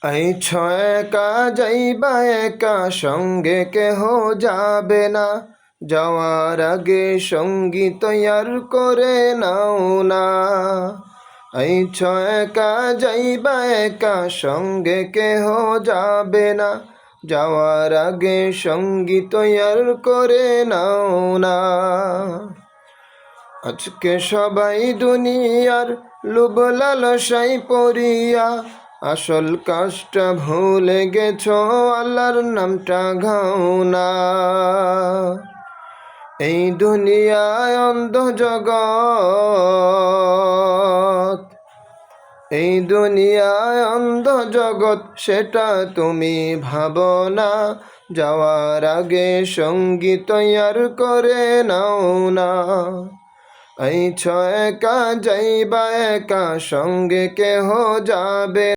আইছ একা যাইবা একা, সঙ্গে কেহ যাবে না। যাওয়ার আগে সঙ্গী তৈয়ার করে নাও না। আইছ একা যাইবা একা, সঙ্গে কেহ যাবে না। যাওয়ার আগে সঙ্গী তৈয়ার করে নাও না। আজকে সবাই দুনিয়ার লোভ লালসায় পড়িয়া আসল কাজটা ভুলে গেছো, আল্লাহর নামটা গাও না। এই দুনিয়ায় অন্ধ জগৎ, এই দুনিয়ায় অন্ধ জগৎ, সেটা তুমি ভাবো না। যাওয়ার আগে সঙ্গী তৈয়ার করে নাও না। আইছ একা যাইবা একা, সঙ্গে কেহ যাবে